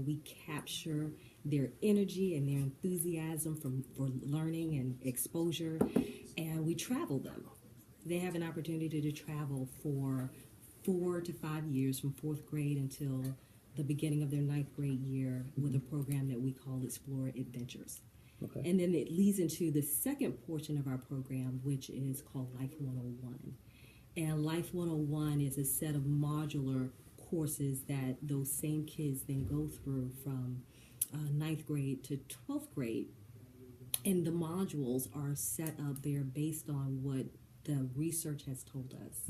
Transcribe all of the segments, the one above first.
we capture their energy and their enthusiasm for learning and exposure, and we travel them. They have an opportunity to travel for 4 to 5 years, from 4th grade until the beginning of their 9th grade year, with a program that we call Explore Adventures. Okay. And then it leads into the second portion of our program, which is called Life 101. And Life 101 is a set of modular courses that those same kids then go through from 9th grade to 12th grade. And the modules are set up there based on what the research has told us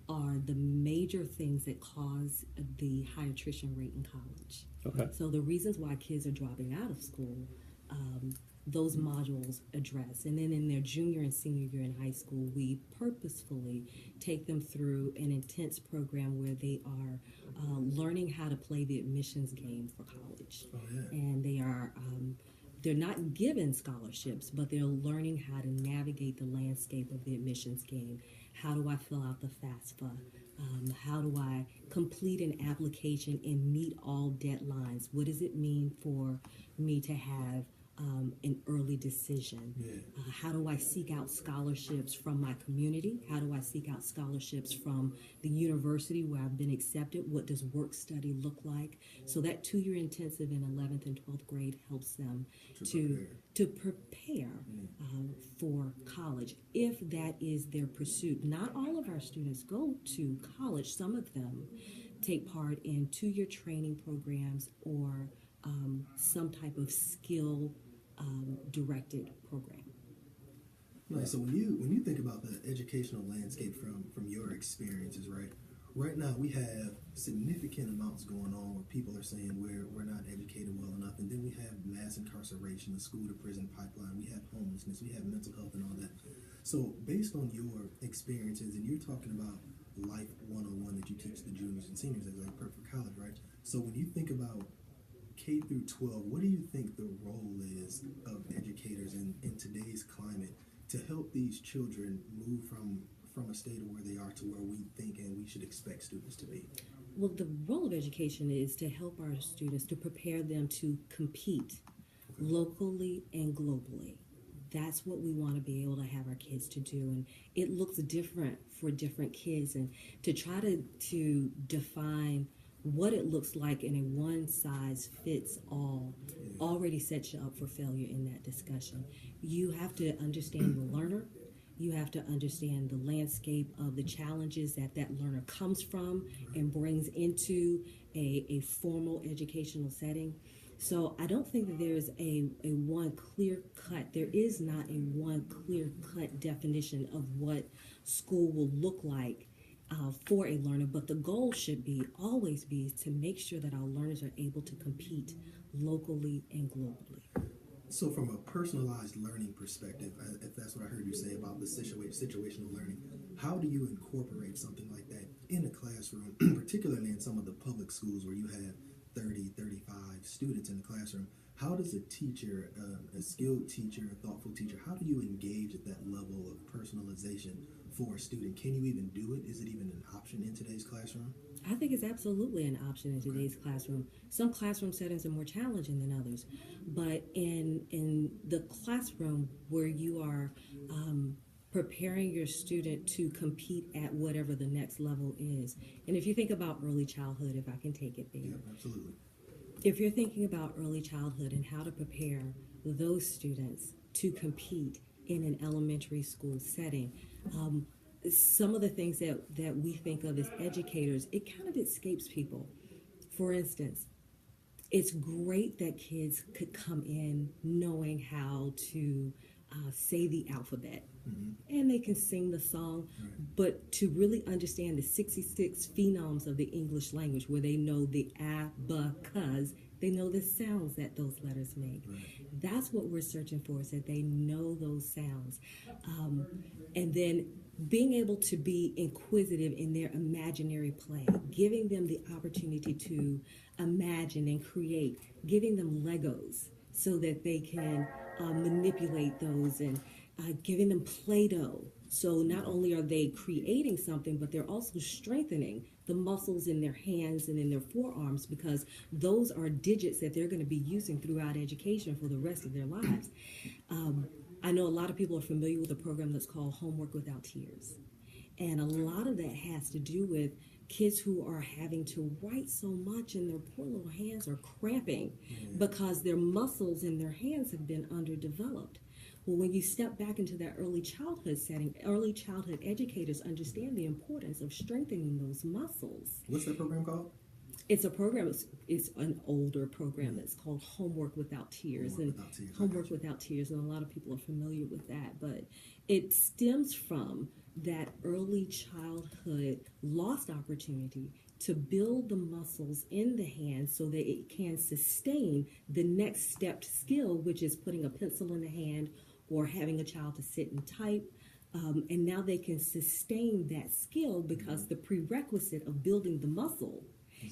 are the major things that cause the high attrition rate in college. Okay. So the reasons why kids are dropping out of school, those modules address. And then in their junior and senior year in high school, we purposefully take them through an intense program where they are learning how to play the admissions game for college. Oh, yeah. And they are they're not given scholarships, but they're learning how to navigate the landscape of the admissions game. How do I fill out the FAFSA? How do I complete an application and meet all deadlines? What does it mean for me to have an early decision? How do I seek out scholarships from my community? How do I seek out scholarships from the university where I've been accepted? What does work study look like? So that 2-year intensive in 11th and 12th grade helps them to prepare for college, if that is their pursuit. Not all of our students go to college. Some of them take part in 2-year training programs or some type of skill directed program. Right. So when you think about the educational landscape from your experiences, right now we have significant amounts going on where people are saying we're not educated well enough, and then we have mass incarceration, the school to prison pipeline, we have homelessness, we have mental health and all that. So based on your experiences, and you're talking about Life 101 that you teach the juniors and seniors as like for college, right? So when you think about K through 12, what do you think the role is of educators in today's climate to help these children move from a state of where they are to where we think and we should expect students to be? Well, the role of education is to help our students, to prepare them to compete locally and globally. That's what we want to be able to have our kids to do, and it looks different for different kids, and to try to define what it looks like in a one-size-fits-all already sets you up for failure in that discussion. You have to understand the learner. You have to understand the landscape of the challenges that learner comes from and brings into a formal educational setting. So I don't think that there's a one clear-cut, there is not a one clear-cut definition of what school will look like for a learner, but the goal should always be to make sure that our learners are able to compete locally and globally. So from a personalized learning perspective, if that's what I heard you say about the situational learning, how do you incorporate something like that in a classroom, particularly in some of the public schools where you have 30, 35 students in the classroom? How does a teacher, a skilled teacher, a thoughtful teacher, how do you engage at that level of personalization for a student? Can you even do it? Is it even an option in today's classroom? I think it's absolutely an option in today's classroom. Some classroom settings are more challenging than others, but in the classroom where you are preparing your student to compete at whatever the next level is, and if you think about early childhood, if I can take it there. Yeah, absolutely. If you're thinking about early childhood and how to prepare those students to compete in an elementary school setting, some of the things that we think of as educators, it kind of escapes people. For instance, it's great that kids could come in knowing how to say the alphabet, and they can sing the song, but to really understand the 66 phonemes of the English language, where they know the abacus, they know the sounds that those letters make. That's what we're searching for, is that they know those sounds. And then being able to be inquisitive in their imaginary play, giving them the opportunity to imagine and create, giving them Legos so that they can manipulate those, and giving them Play-Doh. So not only are they creating something, but they're also strengthening the muscles in their hands and in their forearms, because those are digits that they're going to be using throughout education for the rest of their lives. I know a lot of people are familiar with a program that's called Homework Without Tears. And a lot of that has to do with kids who are having to write so much and their poor little hands are cramping because their muscles in their hands have been underdeveloped. Well, when you step back into that early childhood setting, early childhood educators understand the importance of strengthening those muscles. What's that program called? It's a program, it's an older program that's called Homework Without Tears. Homework Without Tears, and a lot of people are familiar with that. But it stems from that early childhood lost opportunity to build the muscles in the hand so that it can sustain the next stepped skill, which is putting a pencil in the hand or having a child to sit and type. And now they can sustain that skill because the prerequisite of building the muscle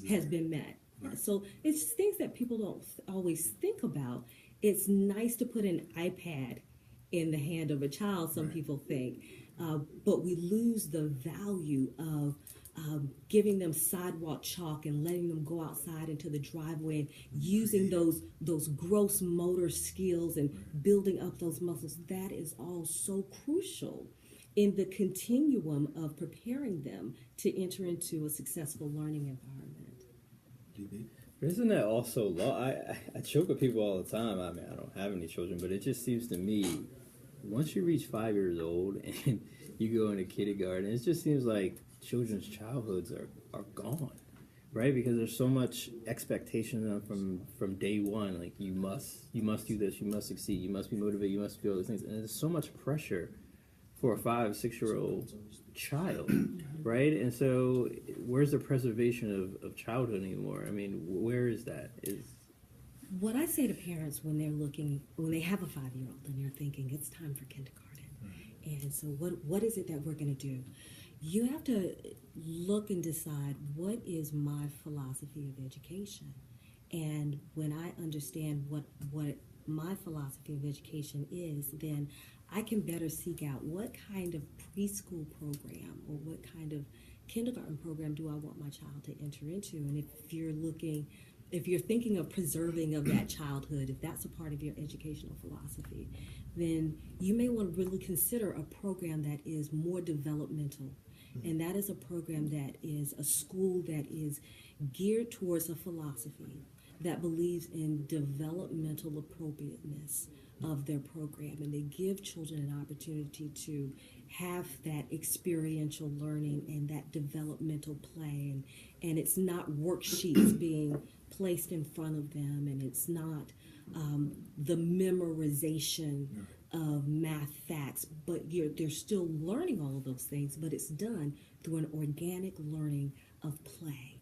has been met. Right. So it's things that people don't always think about. It's nice to put an iPad in the hand of a child, some people think, but we lose the value of giving them sidewalk chalk and letting them go outside into the driveway and using those gross motor skills and building up those muscles. That is all so crucial in the continuum of preparing them to enter into a successful learning environment. But isn't that also I joke with people all the time. I mean, I don't have any children, but it just seems to me, once you reach 5 years old and you go into kindergarten, it just seems like children's childhoods are gone, right? Because there's so much expectation from day one. Like you must do this, you must succeed, you must be motivated, you must do all these things, and there's so much pressure for a 5-6-year-old child, right? And so where's the preservation of childhood anymore? I mean, where is that? What I say to parents when they have a 5-year-old and they're thinking it's time for kindergarten, and so what is it that we're going to do? You have to look and decide, what is my philosophy of education? And when I understand what my philosophy of education is, then I can better seek out what kind of preschool program or what kind of kindergarten program do I want my child to enter into. And if you're thinking of preserving of that childhood, if that's a part of your educational philosophy, then you may want to really consider a program that is more developmental. And that is a program that is a school that is geared towards a philosophy that believes in developmental appropriateness of their program, and they give children an opportunity to have that experiential learning and that developmental play, and it's not worksheets being placed in front of them, and it's not the memorization of math facts, but they're still learning all of those things, but it's done through an organic learning of play.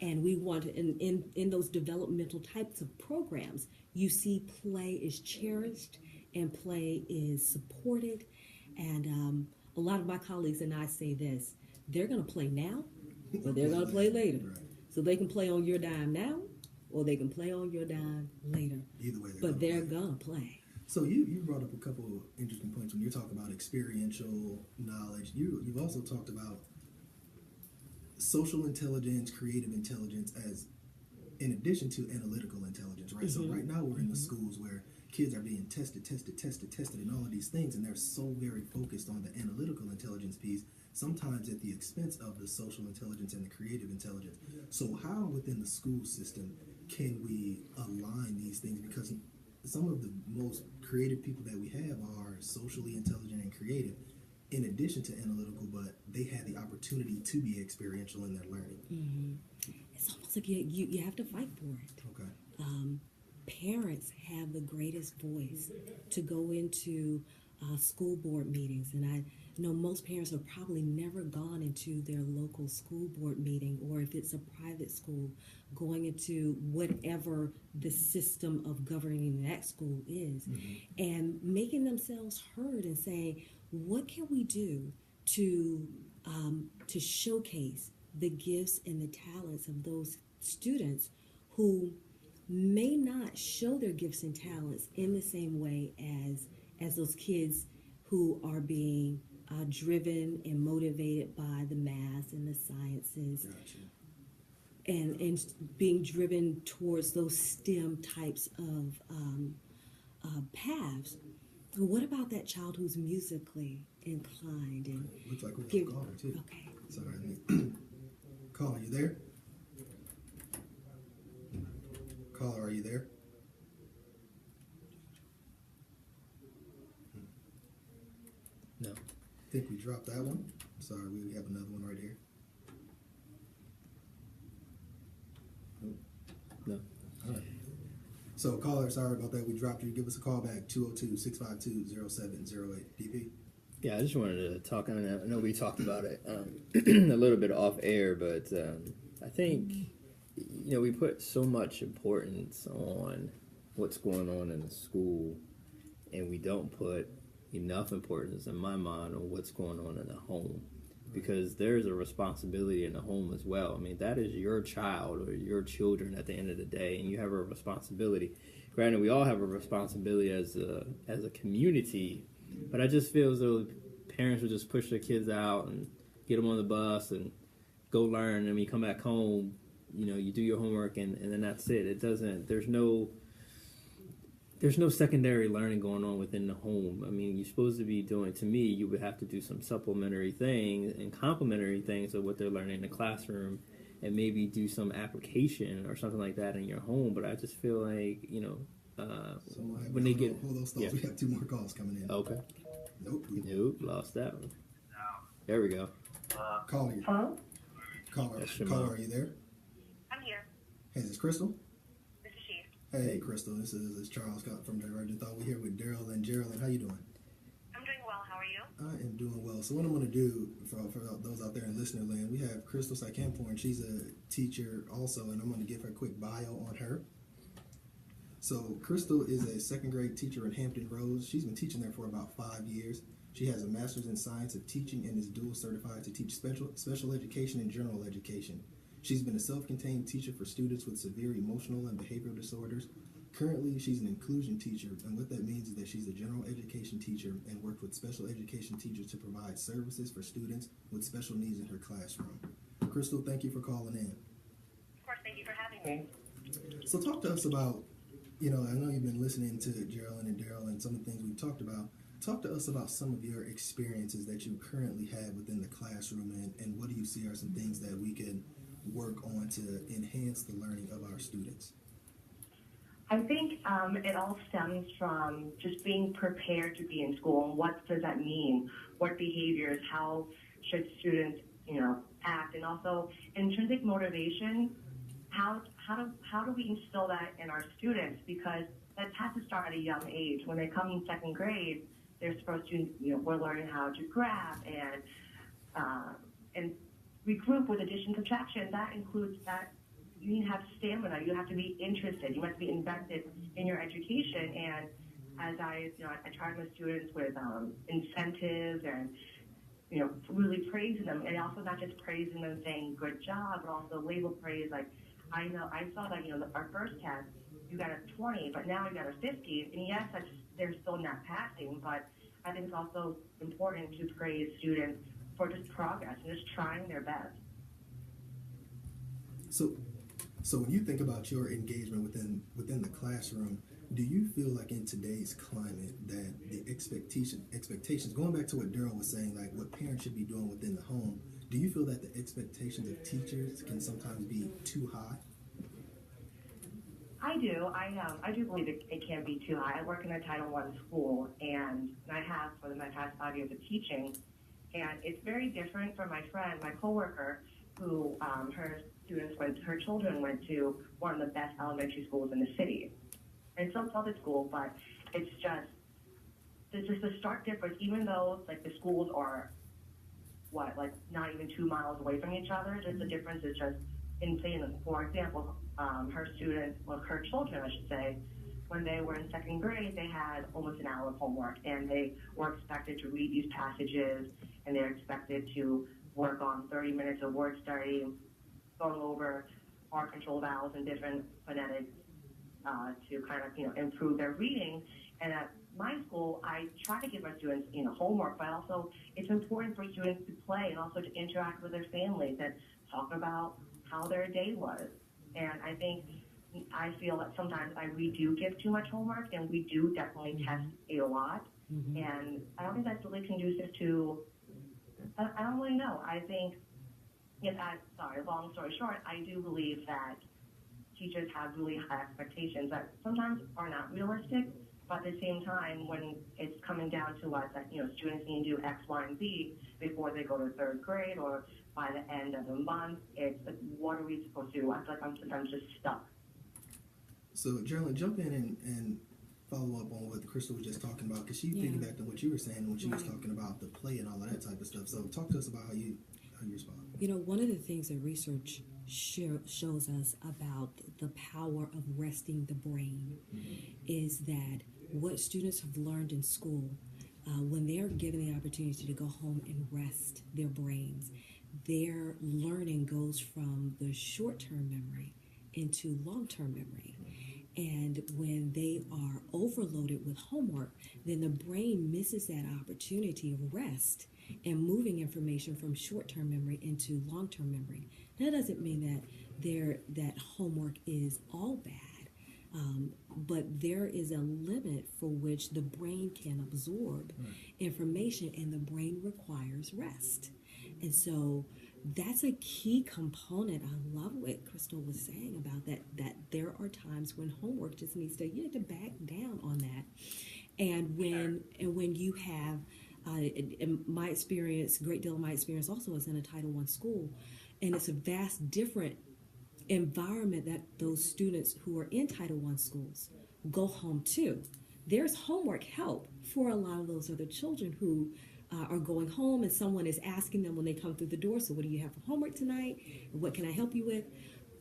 And we want to, in those developmental types of programs, you see play is cherished and play is supported. And a lot of my colleagues and I say this: they're going to play now, or they're going to play later. So they can play on your dime now, or they can play on your dime later. Either way, they're going to play. So you brought up a couple of interesting points when you're talking about experiential knowledge. You've also talked about social intelligence, creative intelligence, as in addition to analytical intelligence, right? So right now we're in the schools where kids are being tested, and all of these things, and they're so very focused on the analytical intelligence piece, sometimes at the expense of the social intelligence and the creative intelligence. So how within the school system can we align these things? Because some of the most creative people that we have are socially intelligent and creative, in addition to analytical, but they had the opportunity to be experiential in their learning. It's almost like you have to fight for it. Okay. Parents have the greatest voice to go into school board meetings, and I know most parents have probably never gone into their local school board meeting, or if it's a private school, going into whatever the system of governing that school is, and making themselves heard and saying, what can we do to showcase the gifts and the talents of those students who may not show their gifts and talents in the same way as those kids who are being driven and motivated by the math and the sciences. Gotcha. and being driven towards those STEM types of paths. But what about that child who's musically inclined? And looks like we have a caller too. Okay. Sorry. Caller, you there? Caller, are you there? No. I think we dropped that one. Sorry, we have another one right here. Nope. No. All right. So, caller, sorry about that. We dropped you. Give us a call back, 202-652-0708. DP? Yeah, I just wanted to talk. I know we talked about it a little bit off air, but I think, we put so much importance on what's going on in the school, and we don't put enough importance, in my mind, on what's going on in the home, because there's a responsibility in the home as well. I mean, that is your child or your children at the end of the day, and you have a responsibility. Granted, we all have a responsibility as a community, but I just feel as though parents would just push their kids out and get them on the bus and go learn, and when you come back home, you do your homework and then that's it. It doesn't. There's no secondary learning going on within the home. I mean, you're supposed to be doing, to me, you would have to do some supplementary things and complementary things of what they're learning in the classroom, and maybe do some application or something like that in your home. But I just feel like, when they get... Hold those thoughts. Yeah. We have 2 more calls coming in. Okay. Nope, lost that one. There we go. Caller. Hello? Caller, are you there? I'm here. Hey, is this Crystal? This is she. Hey, Crystal. This is Charles from Divergent. We're here with Daryl and Jerylen. How you doing? I'm doing well. How are you? I am doing well. So what I'm going to do for those out there in listener land, we have Crystal Saikhamporn. She's a teacher also, and I'm going to give her a quick bio on her. So Crystal is a 2nd grade teacher in Hampton Roads. She's been teaching there for about 5 years. She has a master's in science of teaching and is dual certified to teach special education and general education. She's been a self-contained teacher for students with severe emotional and behavioral disorders. Currently, she's an inclusion teacher, and what that means is that she's a general education teacher and worked with special education teachers to provide services for students with special needs in her classroom. Crystal, thank you for calling in. Of course, thank you for having me. So talk to us about, I know you've been listening to Jerylen and Daryl and some of the things we've talked about. Talk to us about some of your experiences that you currently have within the classroom, and what do you see are some things that we can work on to enhance the learning of our students? I think it all stems from just being prepared to be in school, and what does that mean? What behaviors? How should students, act? And also intrinsic motivation. How do we instill that in our students? Because that has to start at a young age. When they come in 2nd grade, they're supposed to, we're learning how to graph and regroup with addition, subtraction. That includes that you need to have stamina. You have to be interested. You must be invested in your education. And as I charge my students with incentives and, really praising them, and also not just praising them saying good job, but also label praise. Like, I saw that, our first test, you got a 20, but now you got a 50. And yes, they're still not passing, but I think it's also important to praise students for just progress and just trying their best. So when you think about your engagement within the classroom, do you feel like in today's climate that the expectations, going back to what Daryl was saying, like what parents should be doing within the home, do you feel that the expectations of teachers can sometimes be too high? I do. I do believe it can be too high. I work in a Title I school, and I have for my past 5 years of teaching, and it's very different from my coworker, who her children went to one of the best elementary schools in the city. And it's still public school, but there's just a stark difference, even though like the schools are not even 2 miles away from each other. Just the difference is just insane. For example, her children, I should say, when they were in 2nd grade, they had almost an hour of homework, and they were expected to read these passages, and they're expected to work on 30 minutes of word study, going over R control vowels and different phonetics to kind of improve their reading. And at my school, I try to give my students homework, but also it's important for students to play and also to interact with their families and talk about how their day was. And I feel that sometimes we do give too much homework, and we do definitely test a lot. And I don't think that's really conducive to, I don't really know. I think, long story short, I do believe that teachers have really high expectations that sometimes are not realistic, but at the same time, when it's coming down to us that, students need to do X, Y, and Z before they go to third grade or by the end of the month, it's like, what are we supposed to do? I feel like I'm sometimes just stuck. So, Jerylen, jump in and follow up on what Crystal was just talking about, because she piggybacked on what you were saying when she was talking about the play and all of that type of stuff. So, talk to us about how you respond. One of the things that research shows us about the power of resting the brain is that what students have learned in school, when they're given the opportunity to go home and rest their brains, their learning goes from the short-term memory into long-term memory. And when they are overloaded with homework, then the brain misses that opportunity of rest and moving information from short-term memory into long-term memory. That doesn't mean that homework is all bad, but there is a limit for which the brain can absorb information, and the brain requires rest. And so that's a key component. I love what Crystal was saying about that there are times when homework just needs to, you have to back down on that. And when you have, in my experience, a great deal of my experience also is in a Title I school, and it's a vast different environment that those students who are in Title I schools go home to. There's homework help for a lot of those other children who are going home, and someone is asking them when they come through the door, so what do you have for homework tonight? What can I help you with?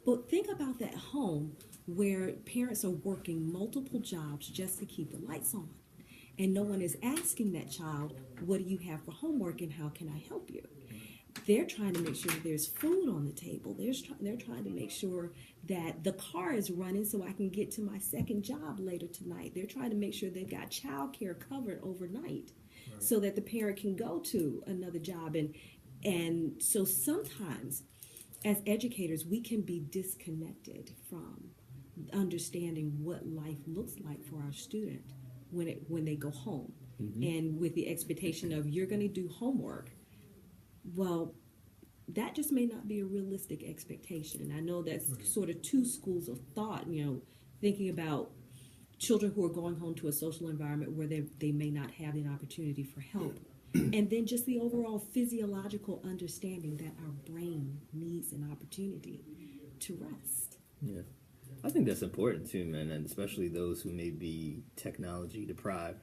But think about that home where parents are working multiple jobs just to keep the lights on, and no one is asking that child, what do you have for homework and how can I help you? They're trying to make sure that there's food on the table. They're trying to make sure that the car is running so I can get to my second job later tonight. They're trying to make sure they've got childcare covered overnight so that the parent can go to another job. And so sometimes as educators, we can be disconnected from understanding what life looks like for our student when they go home. And with the expectation of you're going to do homework, well, that just may not be a realistic expectation. I know that's sort of two schools of thought, thinking about children who are going home to a social environment where they may not have an opportunity for help. And then just the overall physiological understanding that our brain needs an opportunity to rest. Yeah. I think that's important too, man, and especially those who may be technology deprived.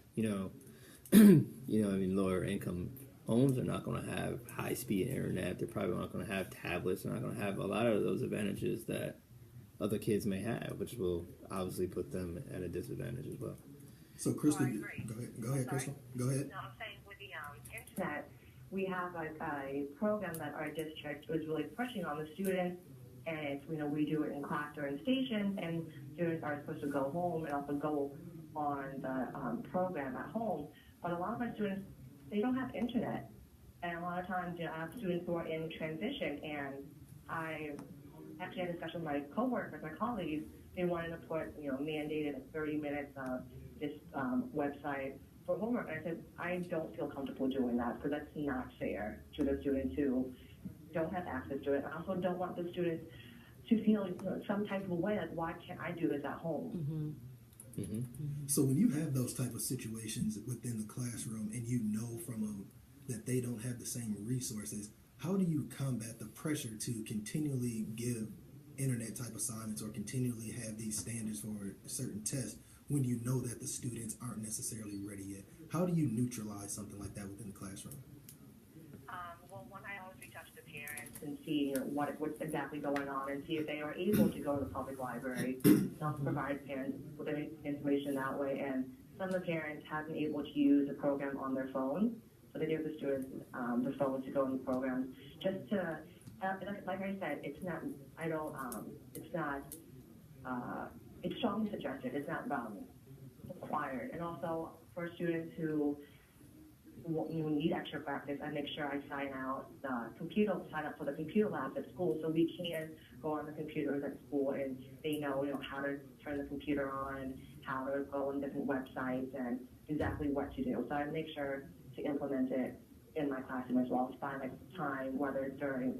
Lower income homes are not going to have high-speed internet. They're probably not going to have tablets. They're not going to have a lot of those advantages that other kids may have, which will obviously put them at a disadvantage as well. So, Crystal, go ahead, Crystal. Go ahead. No, I'm saying with the internet, we have a program that our district was really pushing on the students, and it's, we do it in class during stations, and students are supposed to go home and also go on the program at home. But a lot of my students, they don't have internet, and a lot of times, I have students who are in transition, and I actually had a discussion with my coworkers, my colleagues. They wanted to put, mandated 30 minutes of this website for homework, and I said, I don't feel comfortable doing that because that's not fair to the students who don't have access to it. I also don't want the students to feel some type of way, like, why can't I do this at home? So when you have those type of situations within the classroom and you know that they don't have the same resources, how do you combat the pressure to continually give internet type assignments or continually have these standards for certain tests when you know that the students aren't necessarily ready yet? How do you neutralize something like that within the classroom? Well, one, I always reach out to the parents and see what's exactly going on and see if they are able to go to the public library and also provide parents with any information that way. And some of the parents have been able to use the program on their phone, so they give the students the phone to go in the programs. Just to, like I said, it's not. It's strongly suggested. It's not required. And also for students who need extra practice, I make sure I sign up for the computer labs at school so we can go on the computers at school and they know, how to turn the computer on, how to go on different websites and exactly what to do. So I make sure to implement it in my classroom as well, to find like time, whether it's during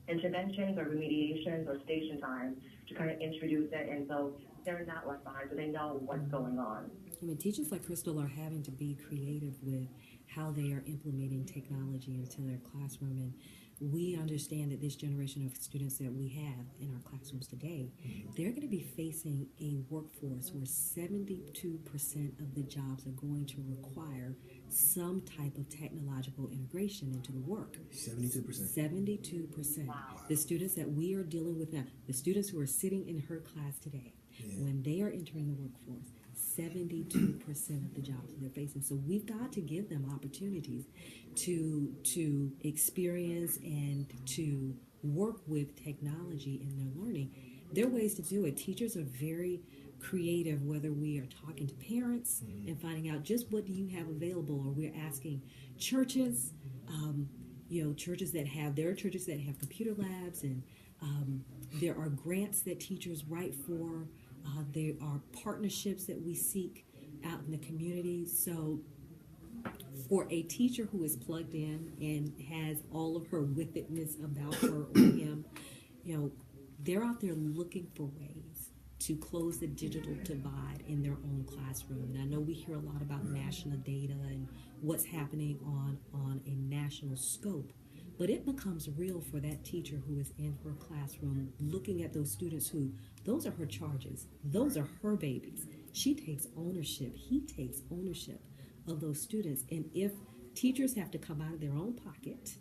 interventions or remediations or station time, to kind of introduce it, and so they're not left behind, so they know what's going on. I mean, teachers like Crystal are having to be creative with how they are implementing technology into their classroom, and we understand that this generation of students that we have in our classrooms today, they're going to be facing a workforce where 72% of the jobs are going to require some type of technological integration into the work. 72%. 72%. Wow. The students that we are dealing with now, the students who are sitting in her class today, when they are entering the workforce, 72% of the jobs they're facing. So we've got to give them opportunities to experience and to work with technology in their learning. There are ways to do it. Teachers are very creative, whether we are talking to parents and finding out just what do you have available, or we're asking churches, churches that have, there are churches that have computer labs, and there are grants that teachers write for. There are partnerships that we seek out in the community. So for a teacher who is plugged in and has all of her withedness about her or him, they're out there looking for ways to close the digital divide in their own classroom. And I know we hear a lot about national data and what's happening on a national scope. But it becomes real for that teacher who is in her classroom looking at those students who, those are her charges. Those are her babies. She takes ownership. He takes ownership of those students. And if teachers have to come out of their own pocket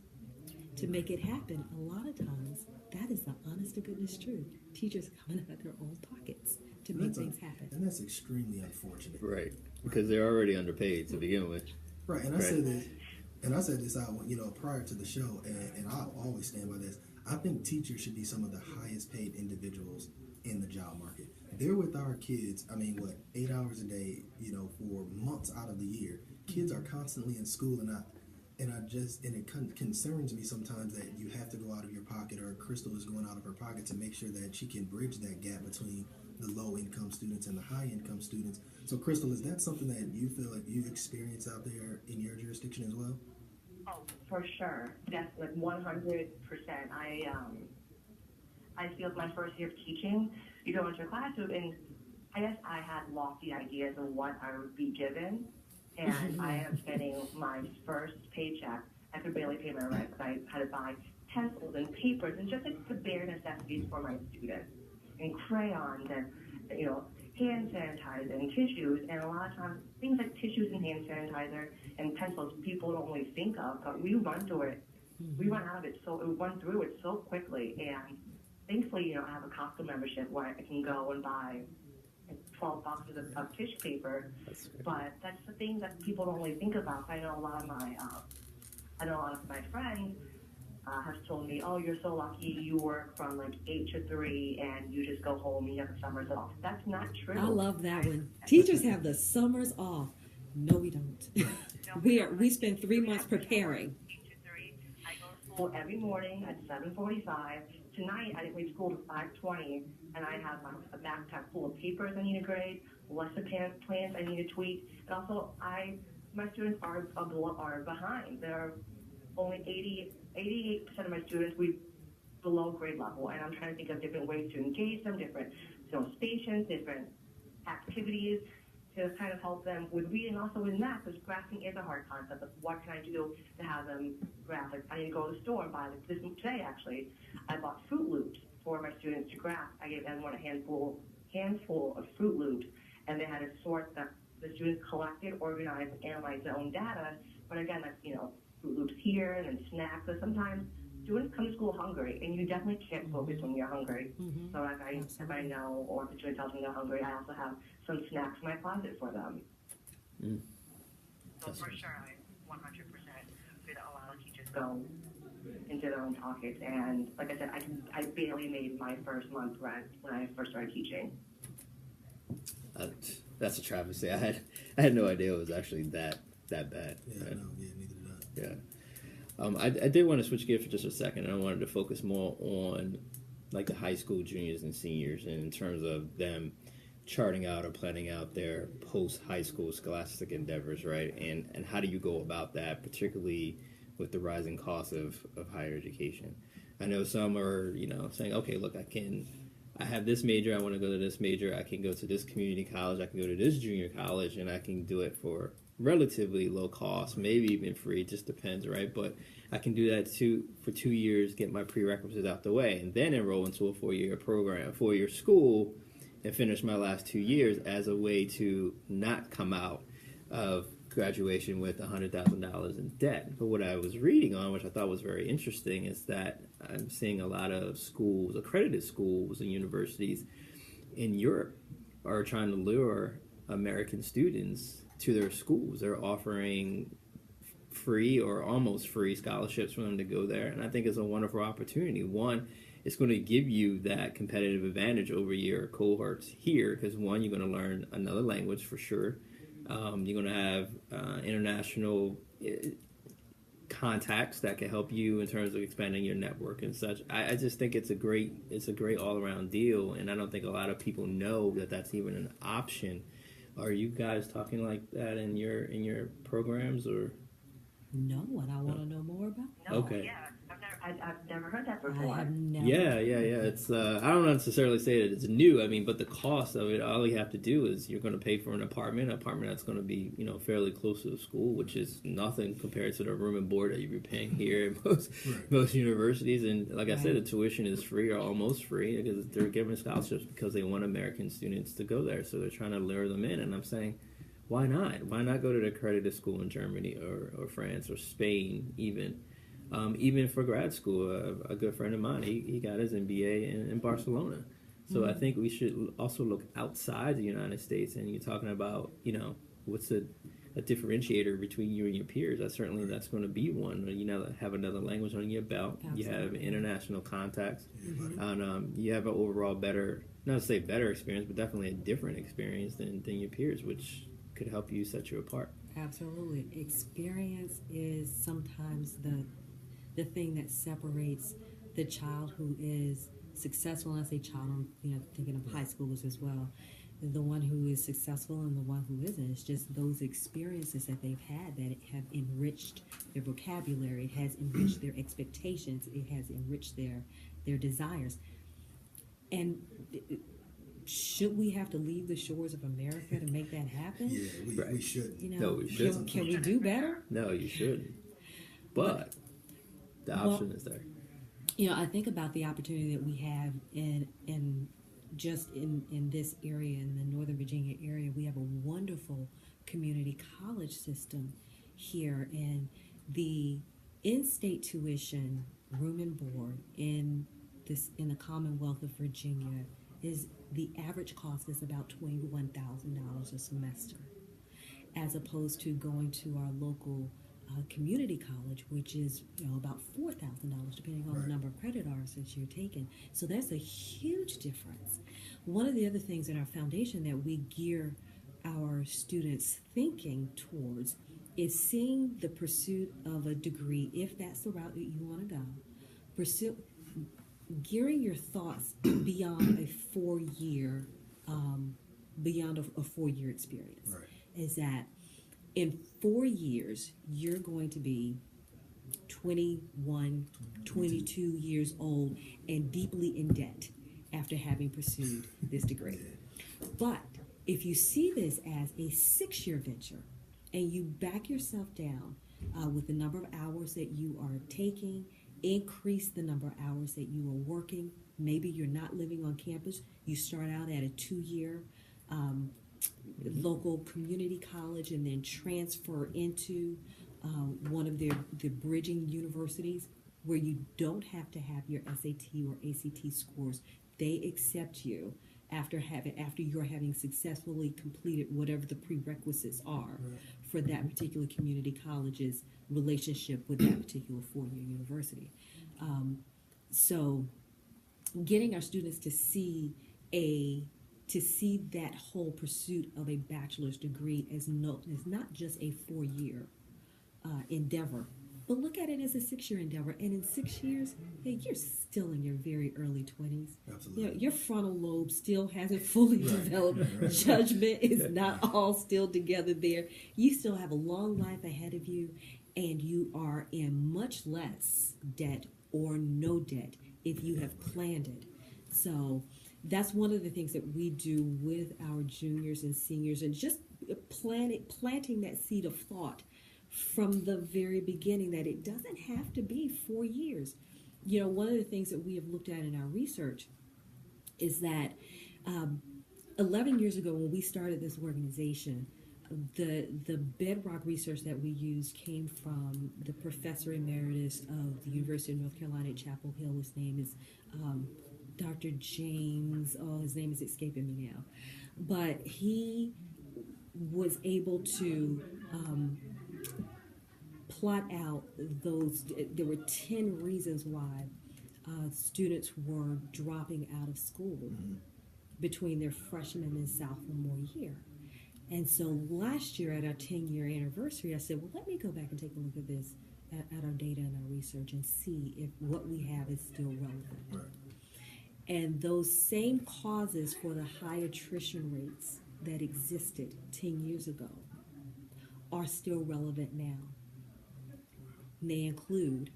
to make it happen, a lot of times that is the honest to goodness truth. Teachers coming out of their own pockets to make things happen. And that's extremely unfortunate. Right. Because they're already underpaid to begin with. Right. And I said this out, prior to the show, and I'll always stand by this. I think teachers should be some of the highest paid individuals in the job market. They're with our kids, 8 hours a day, for months out of the year. Kids are constantly in school, and it concerns me sometimes that you have to go out of your pocket, or Crystal is going out of her pocket to make sure that she can bridge that gap between the low-income students and the high-income students. So, Crystal, is that something that you feel like you've experienced out there in your jurisdiction as well? Oh, for sure. That's like 100%. I feel my first year of teaching, you go into a classroom, and I guess I had lofty ideas of what I would be given, and I am getting my first paycheck. I could barely pay my rent because I had to buy pencils and papers and just like the bare necessities for my students, and crayons and hand sanitizer and tissues. And a lot of times things like tissues and hand sanitizer and pencils people don't really think of, but we run through it. We run out of it, so we run through it so quickly. And thankfully, I have a Costco membership where I can go and buy 12 boxes of tissue paper. But that's the thing that people don't really think about. I know a lot of my friends have told me, "Oh, you're so lucky. You work from like 8 to 3, and you just go home and you have the summers off." That's not true. I love that one. Teachers have the summers off. No, we don't. We spend 3 months preparing. 8 to 3. I go to school every morning at 7:45. Tonight I didn't leave school till 5:20, and I have a backpack full of papers I need to grade, lesson plans I need to tweak, and also my students are behind. They're only 88% of my students below grade level, and I'm trying to think of different ways to engage them, different stations, different activities to kind of help them with reading, also with math, because graphing is a hard concept. Of what can I do to have them graph? Like, I need to go to the store and buy this. Today, actually, I bought Fruit Loops for my students to graph. I gave everyone a handful of Fruit Loops, and they had to sort the students collected, organized, and analyzed their own data. But again, that's Fruit Loops here and then snacks. So sometimes students come to school hungry, and you definitely can't focus when you're hungry. So if I know, or if the student tells me they're hungry, I also have some snacks in my closet for them. So for sure, I 100% could allow teachers go into their own pockets. And like I said, I barely made my first month rent when I first started teaching. That's a travesty. I had no idea it was actually that bad. Yeah, right? no, yeah, neither did I. Yeah. I did want to switch gears for just a second, and I wanted to focus more on like the high school juniors and seniors, and in terms of them charting out or planning out their post-high school scholastic endeavors, right? And how do you go about that, particularly with the rising cost of higher education? I know some are, saying, okay, look, I have this major, I want to go to this major, I can go to this community college, I can go to this junior college, and I can do it for relatively low cost, maybe even free, just depends, right? But I can do that for 2 years, get my prerequisites out the way, and then enroll into a 4-year program, 4-year school, and finish my last 2 years as a way to not come out of graduation with $100,000 in debt. But what I was reading on, which I thought was very interesting, is that I'm seeing a lot of schools, accredited schools and universities in Europe are trying to lure American students to their schools. They're offering free or almost free scholarships for them to go there. And I think it's a wonderful opportunity. One, it's going to give you that competitive advantage over your cohorts here because, one, you're going to learn another language for sure. You're going to have international contacts that can help you in terms of expanding your network and such. I just think it's a great all-around deal, and I don't think a lot of people know that that's even an option. Are you guys talking like that in your programs or? No, and I want to know more about. No, okay. Yeah, I've never heard that before. I have never. Yeah. It's I don't necessarily say that it's new. I mean, but the cost of it, all you have to do is you're going to pay for an apartment that's going to be fairly close to the school, which is nothing compared to the room and board that you'd be paying here at most universities. And like I said, the tuition is free or almost free because they're giving scholarships because they want American students to go there. So they're trying to lure them in. And I'm saying, why not? Why not go to the accredited school in Germany or France or Spain even? Even for grad school, a good friend of mine, he got his MBA in Barcelona. So I think we should also look outside the United States. And you're talking about, what's a differentiator between you and your peers? That's going to be one. Have another language on your belt. Absolutely. You have international contacts. And you have an overall better, not to say better experience, but definitely a different experience than your peers, which could help you set you apart. Absolutely. Experience is sometimes the thing that separates the child who is successful, and I say child, I'm thinking of high schoolers as well, the one who is successful and the one who isn't. It's just those experiences that they've had that have enriched their vocabulary, it has enriched their expectations, it has enriched their desires. And should we have to leave the shores of America to make that happen? Yeah, we shouldn't. No, we shouldn't. Can we do better? No, you shouldn't. But the option is there. I think about the opportunity that we have in this area, in the Northern Virginia area. We have a wonderful community college system here, and the in-state tuition, room and board in the Commonwealth of Virginia is the average cost is about $21,000 a semester, as opposed to going to our local community college, which is about $4,000 depending on the number of credit hours that you're taking. So that's a huge difference. One of the other things in our foundation that we gear our students' thinking towards is seeing the pursuit of a degree, if that's the route that you want to go, gearing your thoughts beyond a 4-year experience. Is that in 4 years, you're going to be 21, 22 years old and deeply in debt after having pursued this degree. But if you see this as a 6-year venture and you back yourself down with the number of hours that you are taking, increase the number of hours that you are working, maybe you're not living on campus, you start out at a 2-year local community college and then transfer into one of the bridging universities where you don't have to have your SAT or ACT scores. They accept you after you're having successfully completed whatever the prerequisites are for that particular community college's relationship with that particular 4-year university. So getting our students to see that whole pursuit of a bachelor's degree is not just a 4-year endeavor, But look at it as a 6-year endeavor. And in 6 years, hey, you're still in your very early 20s. Absolutely. You know, your frontal lobe still hasn't fully developed. Right. Judgment is not all still together there. You still have a long life ahead of you, and you are in much less debt or no debt if you have planned it. So that's one of the things that we do with our juniors and seniors, and just planting that seed of thought from the very beginning that it doesn't have to be 4 years. You know, one of the things that we have looked at in our research is that 11 years ago when we started this organization, the bedrock research that we used came from the professor emeritus of the University of North Carolina at Chapel Hill. His name is Dr. James, his name is escaping me now. But he was able to plot out there were 10 reasons why students were dropping out of school between their freshman and sophomore year. And so last year at our 10-year anniversary, I said, well, let me go back and take a look at this, at our data and our research, and see if what we have is still relevant. Right. And those same causes for the high attrition rates that existed 10 years ago are still relevant now. And they include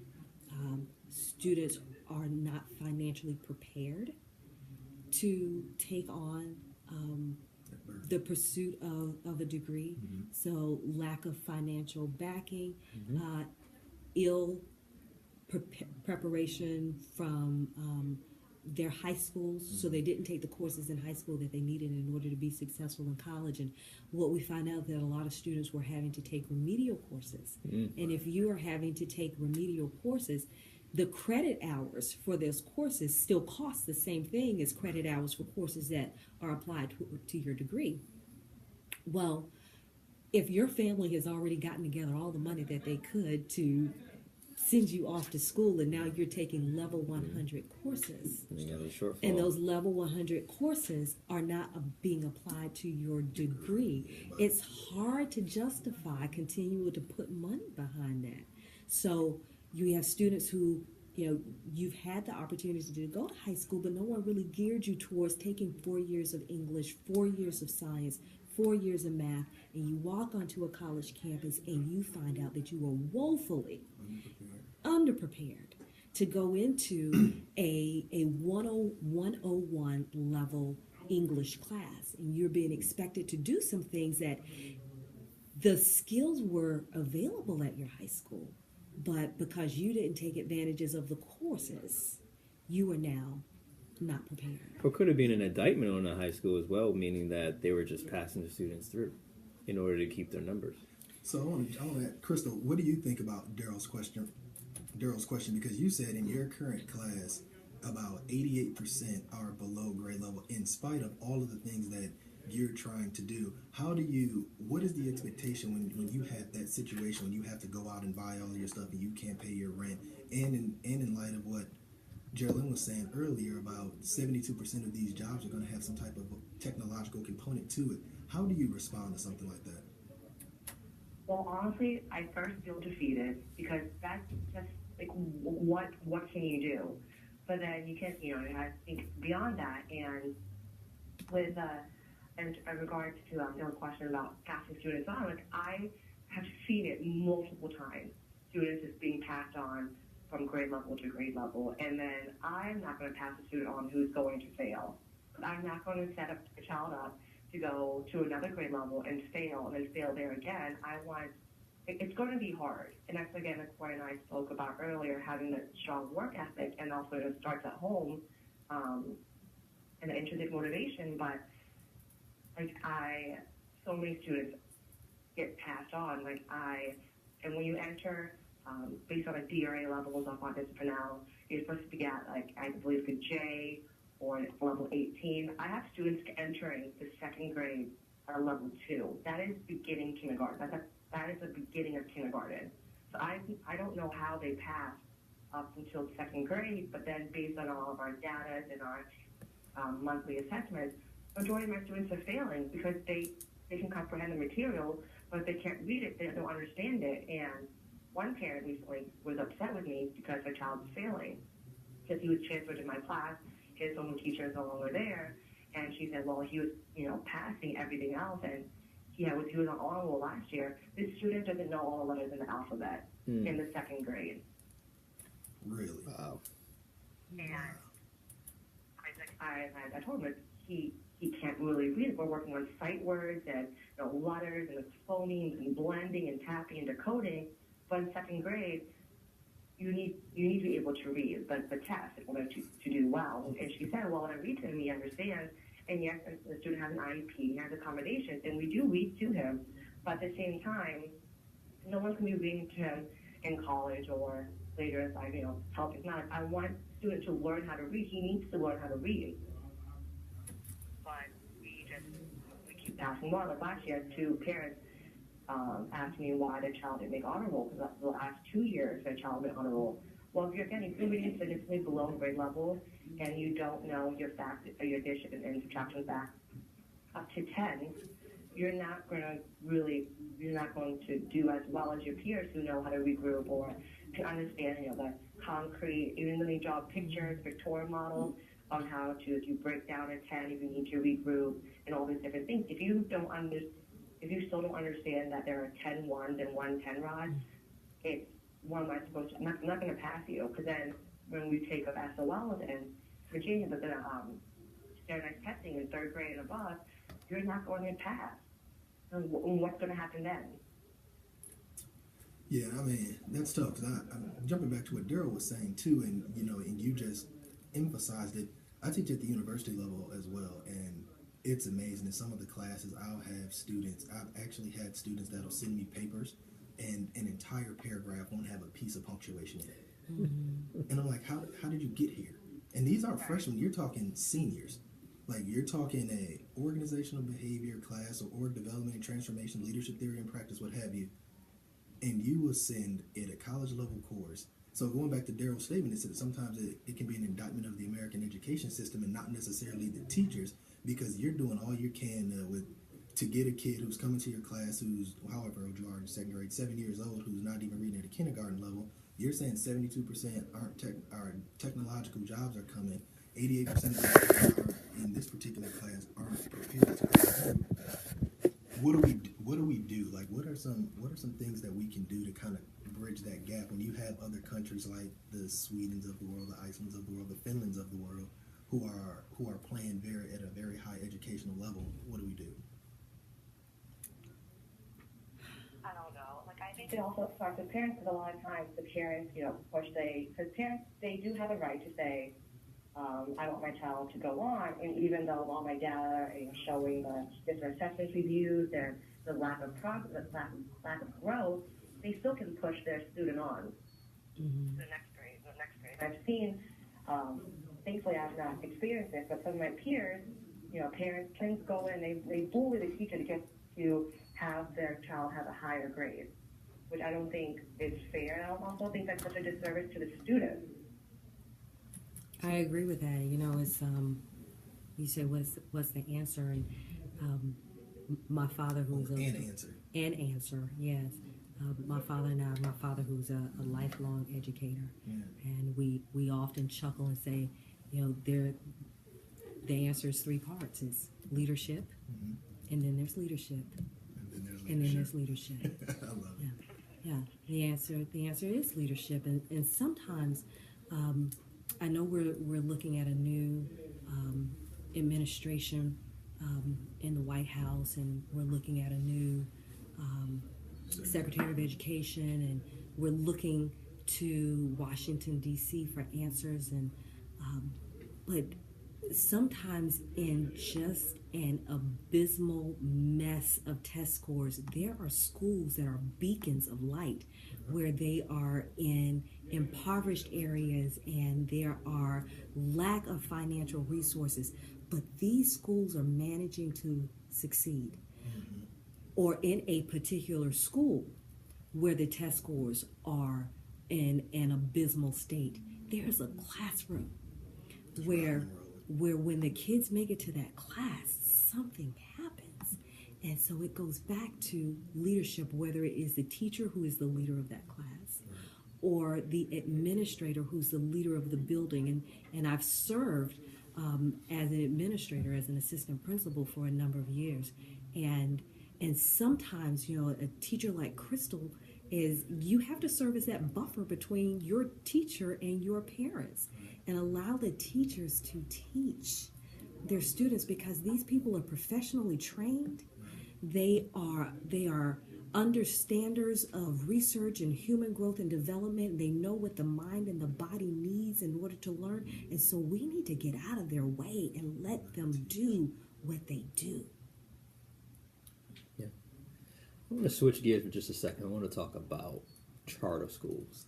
students are not financially prepared to take on the pursuit of a degree. So lack of financial backing, ill preparation from their high schools, so they didn't take the courses in high school that they needed in order to be successful in college. And what we find out that a lot of students were having to take remedial courses. And if you are having to take remedial courses, the credit hours for those courses still cost the same thing as credit hours for courses that are applied to your degree. Well, if your family has already gotten together all the money that they could to send you off to school, and now you're taking level 100 courses, and those level 100 courses are not being applied to your degree, it's hard to justify continuing to put money behind that. So you have students who, you know, you've had the opportunity to go to high school, but no one really geared you towards taking 4 years of English, 4 years of science, 4 years of math, and you walk onto a college campus and you find out that you are woefully underprepared to go into a 101 level English class, and you're being expected to do some things that the skills were available at your high school, but because you didn't take advantages of the courses, you are now not prepared. Or could have been an indictment on the high school as well, meaning that they were just passing the students through in order to keep their numbers. So I want to ask, Crystal, what do you think about Daryl's question? Because you said in your current class, about 88% are below grade level in spite of all of the things that you're trying to do. What is the expectation when you have that situation, when you have to go out and buy all of your stuff and you can't pay your rent, and in light of what Jerylen was saying earlier about 72% of these jobs are going to have some type of technological component to it. How do you respond to something like that? Well, honestly, I first feel defeated because that's just like, what can you do? But then you can, you know, I think beyond that, and with in regards to the question about passing students on, like I have seen it multiple times. Students just being passed on from grade level to grade level, and then I'm not going to pass a student on who's going to fail. I'm not going to set up a child up to go to another grade level and fail there again. It's going to be hard. And that's, again, that's what I spoke about earlier, having that strong work ethic, and also it starts at home, and the intrinsic motivation. But so many students get passed on. And when you enter, based on a DRA levels of autism now, you're supposed to get, I believe, a J or level 18. I have students entering the second grade or level 2. That is beginning kindergarten. That is the beginning of kindergarten. So I don't know how they pass up until second grade, but then based on all of our data and our monthly assessments, majority of my students are failing because they can comprehend the material, but they can't read it, they don't understand it. And one parent recently was upset with me because their child was failing. Because he was transferred to my class, his own teacher is no longer there, and she said, well, he was, passing everything else, and he was on honor roll last year. This student doesn't know all the letters in the alphabet in the second grade. Really? Wow. And I told him that he can't really read it. We're working on sight words and letters and phonemes and blending and tapping and decoding. But in second grade, you need to be able to read the test in order to do well. And she said, well, when I read to him, he understands. And yes, the student has an IEP, he has accommodations, and we do read to him. But at the same time, no one can be reading to him in college or later as help. It's not. I want students to learn how to read. He needs to learn how to read. But we keep passing more. Like last year, 2 parents asked me why their child didn't make honor roll, because the last 2 years their child made honor roll. Well, if you're reading significantly below grade level and you don't know your fact or your addition and subtraction facts up to 10, you're not going to do as well as your peers who know how to regroup or to understand, the concrete, even when they draw pictures, pictorial models on how to, if you break down a 10, if you need to regroup and all these different things. If you still don't understand that there are 10 ones and 1 10 rod, it's what am I supposed to? I'm not going to pass you, because then when we take up SOLs in Virginia, but then standardized testing in 3rd grade and above, you're not going to pass. And what's going to happen then? Yeah, I mean, that's tough, because I'm jumping back to what Daryl was saying too, and and you just emphasized it. I teach at the university level as well, and it's amazing. In some of the classes, I've actually had students that'll send me papers, and an entire paragraph won't have a piece of punctuation in it. Mm-hmm. And I'm like, how did you get here? And these aren't freshmen, you're talking seniors. Like, you're talking a organizational behavior class or org development and transformation, leadership theory and practice, what have you. And you will send it a college level course. So going back to Daryl's statement, it said that sometimes it can be an indictment of the American education system and not necessarily the teachers, because you're doing all you can to get a kid who's coming to your class who's, however old you are in 2nd grade, 7 years old, who's not even reading at a kindergarten level. You're saying 72% our technological jobs are coming. 88% of the people in this particular class aren't prepared to go. What do we do? Like, what are some things that we can do to kind of bridge that gap when you have other countries like the Swedens of the world, the Icelands of the world, the Finlands of the world, who are playing at a very high educational level? What do we do? I don't know. Like, I think it also starts with parents, because a lot of times the parents, because parents, they do have a right to say, I want my child to go on, and even though all my data is showing the different assessments we've used and the lack of progress, lack of growth, they still can push their student on to the next grade. I've seen, thankfully I've not experienced it, but some of my peers, parents can go in, they bully the teacher to get to have their child have a higher grade, which I don't think is fair. I also think that's such a disservice to the students. I agree with that. It's you said what's the answer, and my father who's an answer. Yes. My father who's a lifelong educator, and we often chuckle and say, the answer is 3 parts. It's leadership, and then there's leadership, and then there's leadership. I love it. Yeah. The answer is leadership, and sometimes. I know we're looking at a new administration in the White House, and we're looking at a new Secretary of Education, and we're looking to Washington, D.C. for answers. And but sometimes in just an abysmal mess of test scores, there are schools that are beacons of light where they are in impoverished areas and there are lack of financial resources, but these schools are managing to succeed. Or in a particular school where the test scores are in an abysmal state, there's a classroom where when the kids make it to that class, something happens. And so it goes back to leadership, whether it is the teacher who is the leader of that class, or the administrator who's the leader of the building. And I've served as an administrator, as an assistant principal for a number of years. And sometimes, a teacher like Crystal is, you have to serve as that buffer between your teacher and your parents and allow the teachers to teach their students, because these people are professionally trained. They are understanders of research and human growth and development. They know what the mind and the body needs in order to learn. And so we need to get out of their way and let them do what they do. Yeah. I want to switch gears for just a second. I want to talk about charter schools,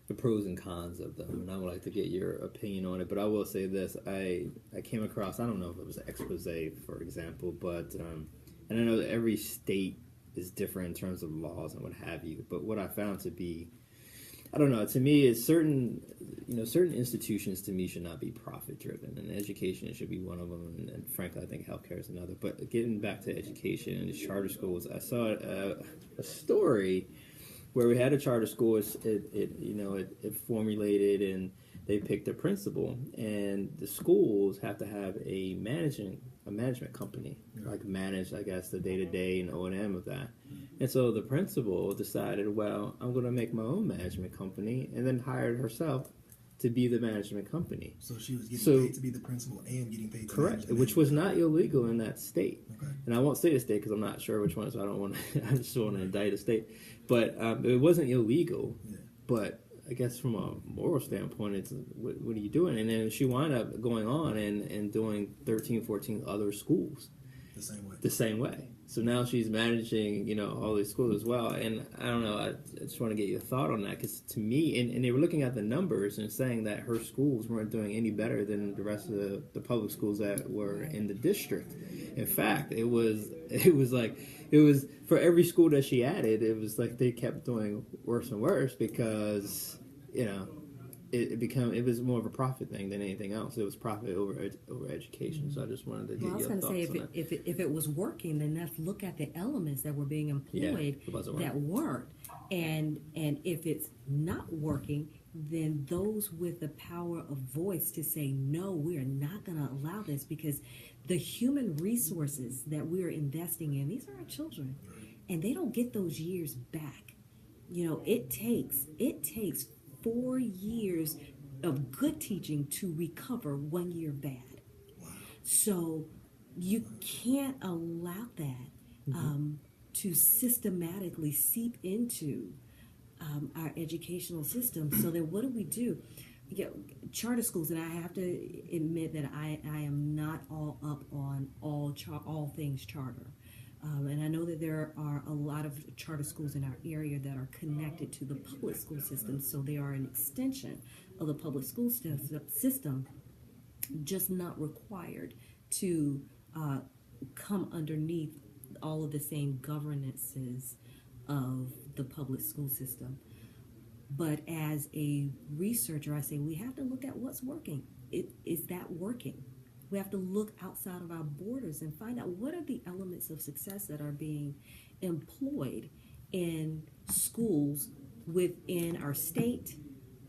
the pros and cons of them, and I would like to get your opinion on it. But I will say this: I came across, I don't know if it was an expose, for example, but and I know that every state is different in terms of laws and what have you. But what I found to be, I don't know, to me, is certain institutions to me should not be profit driven, and education should be one of them. And frankly, I think healthcare is another. But getting back to education and the charter schools, I saw a story where we had a charter school. It formulated and they picked a principal, and the schools have to have a management company, like manage, I guess, the day-to-day and O&M of that. And so the principal decided, well, I'm going to make my own management company, and then hired herself to be the management company. So she was getting paid to be the principal and getting paid to manage. Correct, which was not illegal in that state. Okay. And I won't say the state because I'm not sure which one, so I don't want to. I just want to indict a state. But it wasn't illegal. Yeah. But I guess from a moral standpoint, it's what are you doing? And then she wound up going on and doing 13, 14 other schools. The same way. So now she's managing, all these schools as well. And I don't know, I just want to get your thought on that, because to me, and they were looking at the numbers and saying that her schools weren't doing any better than the rest of the public schools that were in the district. In fact, it was for every school that she added, it was like they kept doing worse and worse, because, it was more of a profit thing than anything else. It was profit over education. So I just wanted to get your thoughts on that. I was going to say, if it was working, then let's look at the elements that were being employed that weren't. And if it's not working, then those with the power of voice to say, no, we are not going to allow this, because the human resources that we are investing in, these are our children, and they don't get those years back. It takes 4 years of good teaching to recover 1 year bad. Wow. So you can't allow that to systematically seep into our educational system. So then what do? Charter schools, and I have to admit that I am not all up on all things charter. And I know that there are a lot of charter schools in our area that are connected to the public school system, so they are an extension of the public school system, just not required to come underneath all of the same governances of the public school system. But as a researcher, I say we have to look at what's working. Is that working? We have to look outside of our borders and find out what are the elements of success that are being employed in schools within our state,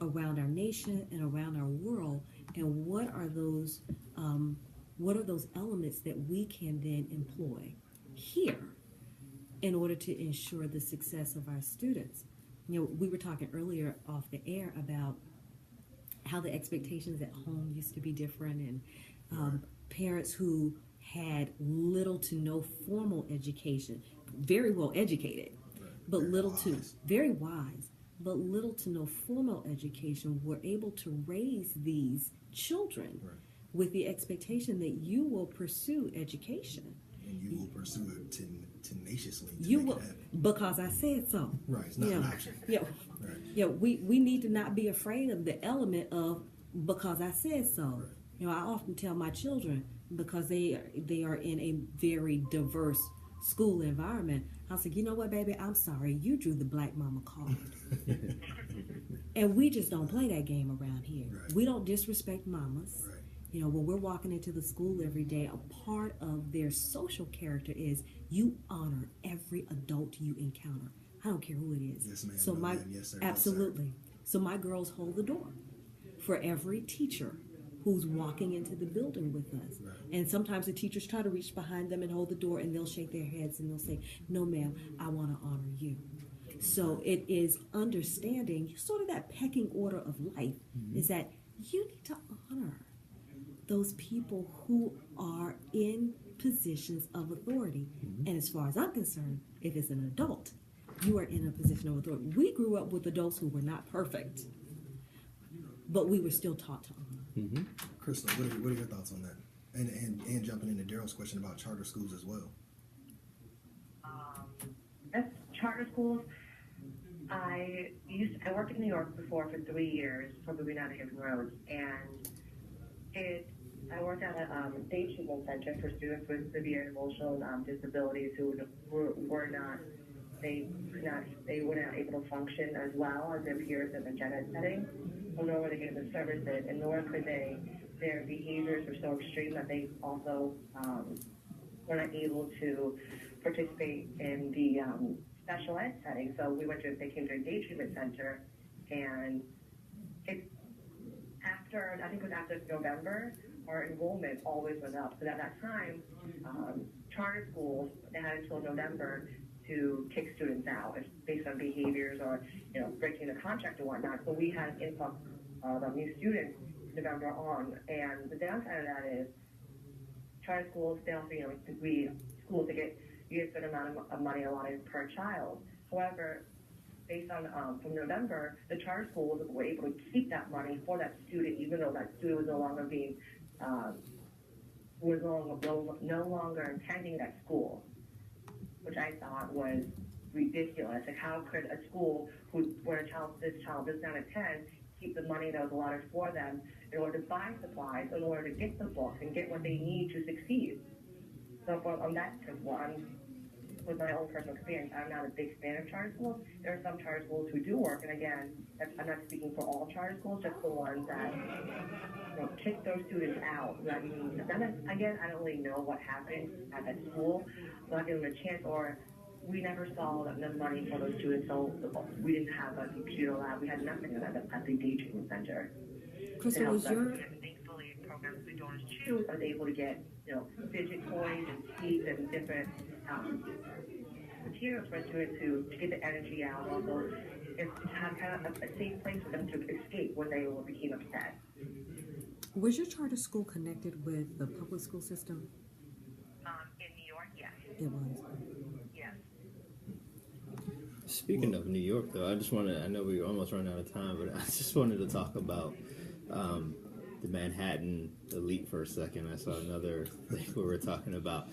around our nation, and around our world, and what are those elements that we can then employ here in order to ensure the success of our students. We were talking earlier off the air about how the expectations at home used to be different, and parents who had little to no formal education, very well educated, but very wise, but little to no formal education, were able to raise these children with the expectation that you will pursue education. And you will pursue it tenaciously. Because I said so. Right, it's not an option. We need to not be afraid of the element of because I said so. Right. I often tell my children, because they are in a very diverse school environment, I say, you know what, baby, I'm sorry, you drew the black mama card. And we just don't play that game around here. Right. We don't disrespect mamas. Right. When we're walking into the school every day, a part of their social character is you honor every adult you encounter. I don't care who it is. Yes, ma'am. So No, my ma'am. Yes, sir. No, sir. absolutely. So my girls hold the door for every teacher who's walking into the building with us. Right. And sometimes the teachers try to reach behind them and hold the door, and they'll shake their heads and they'll say, "No, ma'am, I want to honor you." So it is understanding sort of that pecking order of life is that you need to honor those people who are in positions of authority. And as far as I'm concerned, if it's an adult, you are in a position of authority. We grew up with adults who were not perfect, but we were still taught to honor. Crystal, what are your thoughts on that? And jumping into Daryl's question about charter schools as well. As charter schools, I worked in New York before for 3 years for moving out of Hampton Roads, and I worked at a day treatment center for students with severe emotional disabilities who were not able to function as well as their peers in the gen ed setting, nor were they getting the services, and nor could they. Their behaviors were so extreme that they also were not able to participate in the special ed setting. So they came to a day treatment center, and I think it was after November, our enrollment always went up. So at that time, charter schools, they had until November to kick students out based on behaviors or, breaking the contract and whatnot. So we had an influx of new students November on. And the downside of that is charter schools, they also, schools, you get a certain amount of money allotted per child. However, based on from November, the charter schools were able to keep that money for that student, even though that student was no longer being no longer attending that school, which I thought was ridiculous. Like, how could a school where this child does not attend keep the money that was allotted for them in order to buy supplies, in order to get the books and get what they need to succeed? So on that one, with my own personal experience, I'm not a big fan of charter schools. There are some charter schools who do work, and again, I'm not speaking for all charter schools, just the ones that kick those students out. I don't really know what happened at that school, so I give them a chance, or we never saw enough money for those students, so we didn't have a computer lab. We had nothing at the day treatment center. Crystal, was your... Thankfully, programs we donors choose are able to get, fidget toys and seats and different materials for students to get the energy out. Also, it's have kind of a safe place for them to escape when they became upset. Was your charter school connected with the public school system? In New York, yes. It was. Yes. Speaking of New York, though, I know we almost run out of time, but I just wanted to talk about the Manhattan elite for a second. I saw another thing where we're talking about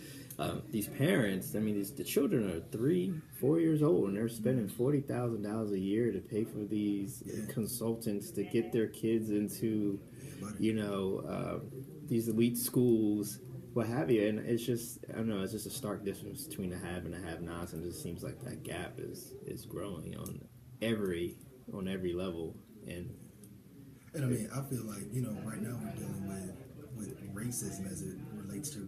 these parents. The children are 3, 4 years old, and they're spending $40,000 a year to pay for these consultants to get their kids into, these elite schools, what have you. And it's just, I don't know, it's just a stark difference between the have and the have-nots, and it just seems like that gap is growing on every level. And I feel like, right now we're dealing with racism as it relates to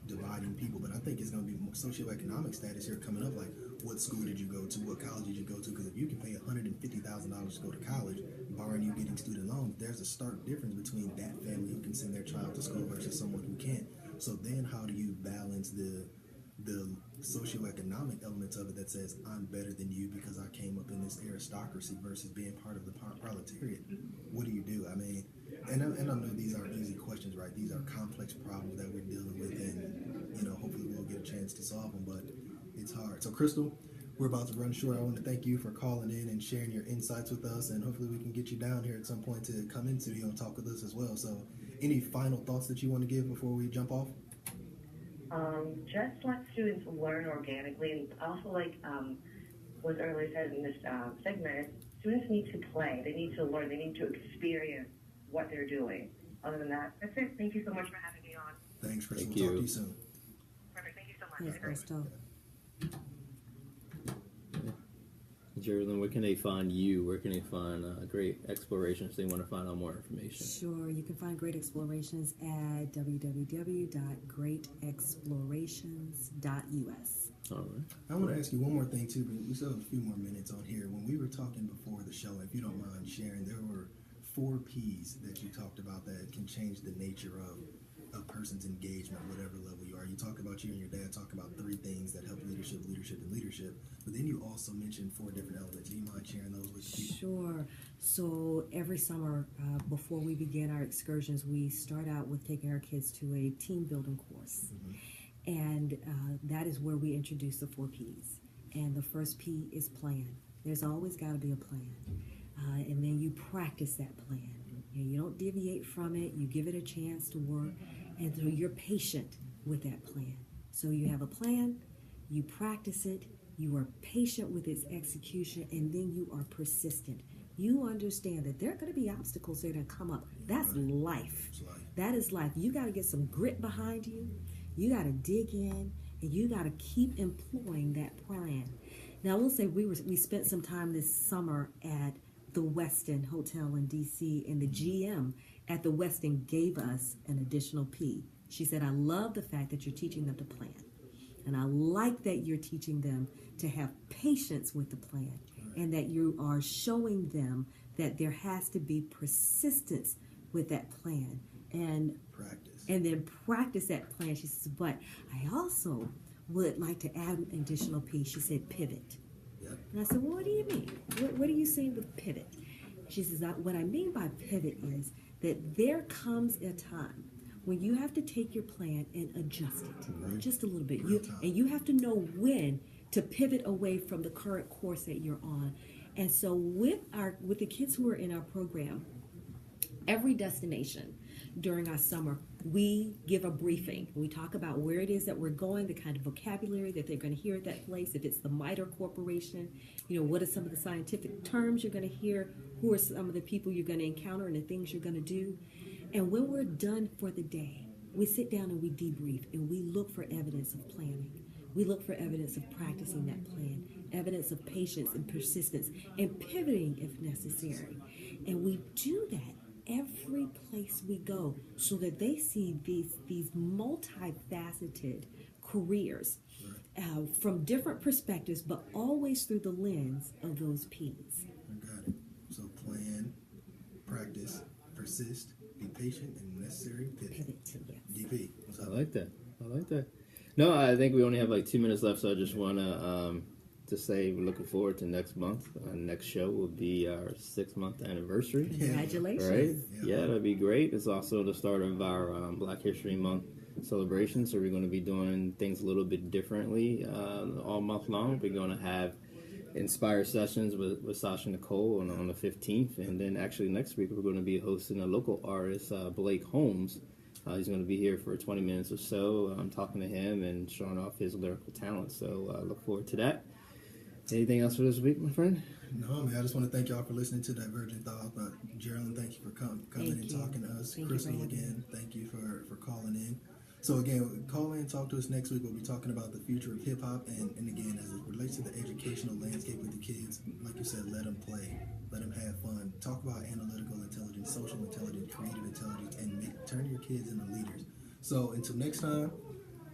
dividing people, but I think it's going to be more socioeconomic status here coming up, like what school did you go to, what college did you go to, because if you can pay $150,000 to go to college, barring you getting student loans, there's a stark difference between that family who can send their child to school versus someone who can't. So then how do you balance the socioeconomic elements of it that says I'm better than you because I came up in this aristocracy versus being part of the proletariat? What do you do? And I know these aren't easy questions, right? These are complex problems that we're dealing with, and hopefully we'll get a chance to solve them, but it's hard. So Crystal, we're about to run short. I want to thank you for calling in and sharing your insights with us, and hopefully we can get you down here at some point to come in studio and talk with us as well. So any final thoughts that you want to give before we jump off? Just let students learn organically, and also was earlier said in this segment, students need to play, they need to learn, they need to experience what they're doing. Other than that, that's it. Thank you so much for having me on. Thanks, Crystal. Thank we'll you. talk to you soon. Perfect. Thank you so much. Yes, Crystal. Jerylen, where can they find you? Where can they find great explorations if they want to find out more information? Sure, you can find Great Explorations at www.greatexplorations.us. All right. I want to ask you one more thing too, but we still have a few more minutes on here. When we were talking before the show, if you don't mind sharing, there were 4 P's that you talked about that can change the nature of a person's engagement, whatever level you are. You talk about you and your dad talk about 3 things that help leadership, and leadership. But then you also mentioned 4 different elements. Do you mind sharing those with people? Sure. So every summer, before we begin our excursions, we start out with taking our kids to a team building course. And that is where we introduce the 4 P's. And the first P is plan. There's always got to be a plan. And then you practice that plan. And you don't deviate from it. You give it a chance to work. And so you're patient with that plan. So you have a plan, you practice it, you are patient with its execution, and then you are persistent. You understand that there are going to be obstacles that are going to come up. That's life. That is life. You got to get some grit behind you. You got to dig in, and you got to keep employing that plan. Now, I will say we spent some time this summer at the Westin Hotel in D.C., and the GM at the Westin gave us an additional P. She said, I love the fact that you're teaching them to plan. And I like that you're teaching them to have patience with the plan, and that you are showing them that there has to be persistence with that plan. And then practice that plan. She says, but I also would like to add an additional piece. She said, pivot. Yep. And I said, well, what do you mean? What are you saying with pivot? She says, what I mean by pivot is that there comes a time when you have to take your plan and adjust it just a little bit. And you have to know when to pivot away from the current course that you're on. And so with the kids who are in our program, every destination during our summer, we give a briefing. We talk about where it is that we're going, the kind of vocabulary that they're going to hear at that place. If it's the MITRE Corporation, what are some of the scientific terms you're going to hear? Who are some of the people you're going to encounter and the things you're going to do? And when we're done for the day, we sit down and we debrief, and we look for evidence of planning. We look for evidence of practicing that plan, evidence of patience and persistence, and pivoting if necessary. And we do that every place we go, so that they see these multifaceted careers from different perspectives, but always through the lens of those P's. I got it. So plan, practice, persist, be patient, and necessary pivot. Yes. DP, what's up? I like that. No, I think we only have like 2 minutes left, so I just want to say we're looking forward to next month. Our next show will be our 6-month anniversary. Congratulations. Right? Yeah, that'd be great. It's also the start of our Black History Month celebration, so we're going to be doing things a little bit differently all month long. We're going to have inspired sessions with Sasha Nicole on the 15th, and then actually next week we're going to be hosting a local artist, Blake Holmes. He's going to be here for 20 minutes or so. I'm talking to him and showing off his lyrical talent, so look forward to that. Anything else for this week, my friend? No, man, I just want to thank y'all for listening to Divergent Thought. Jerylen, thank you for coming and talking to us. Crystal, again, thank you for calling in. So again, call in, talk to us next week. We'll be talking about the future of hip-hop, and again, as it relates to the educational landscape with the kids, like you said, let them play, let them have fun. Talk about analytical intelligence, social intelligence, creative intelligence, and turn your kids into leaders. So until next time,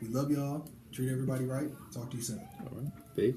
we love y'all. Treat everybody right. Talk to you soon. All right. Peace.